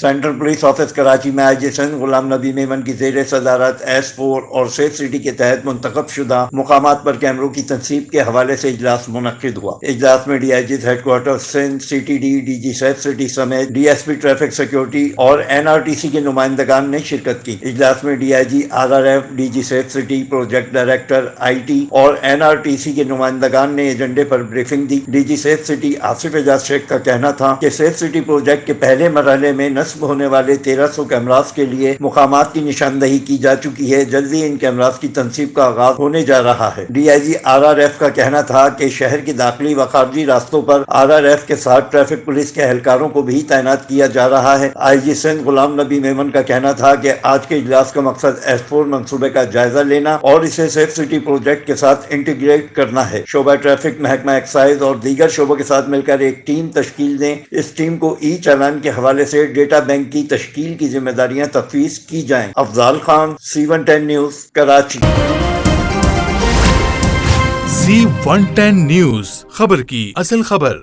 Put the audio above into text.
Central police office Karachi میں آئی جی سندھ غلام نبی میمن کی زیر صدارت ایس4 اور سیف سٹی کے تحت منتخب شدہ مقامات پر کیمروں کی تنصیب کے حوالے سے اجلاس منعقد ہوا۔ اجلاس میں D I Gs headquarter Sindh, C T D G safe city سمیت D S P traffic security اور این آر ٹی سی کے نمائندگان نے شرکت کی۔ اجلاس میں D I G R R F, D G safe city, project director I T اور این آر ٹی سی کے نمائندگان نے ایجنڈے پر بریفنگ دی۔ D G safe city Asif Ijaz Sheikh کا کہنا تھا کہ سیف سٹی پروجیکٹ کے پہلے مرحلے میں نصب ہونے والے 1300 کیمراز کے لیے مقامات کی نشاندہی کی جا چکی ہے، جلدی ان کیمراز کی تنصیب کا آغاز ہونے جا رہا ہے۔ D I G R R F کا کہنا تھا کہ شہر کے داخلی و خارجی راستوں پر آر آر ایف کے ساتھ ٹریفک پولیس کے اہلکاروں کو بھی تعینات کیا جا رہا ہے۔ آئی جی سندھ غلام نبی میمن کا کہنا تھا کہ آج کے اجلاس کا مقصد ایس4 منصوبے کا جائزہ لینا اور اسے سیف سٹی پروجیکٹ کے ساتھ انٹیگریٹ کرنا ہے۔ شعبہ ٹریفک، محکمہ ایکسائز اور دیگر شعبوں کے ساتھ مل کر ایک ٹیم تشکیل دیں۔ اس ٹیم کو ای چالان کے حوالے سے ڈیٹا بینک کی تشکیل کی ذمہ داریاں تفویض کی جائیں۔ Afzal Khan, C110 news, Karachi. C110 news, خبر کی اصل خبر۔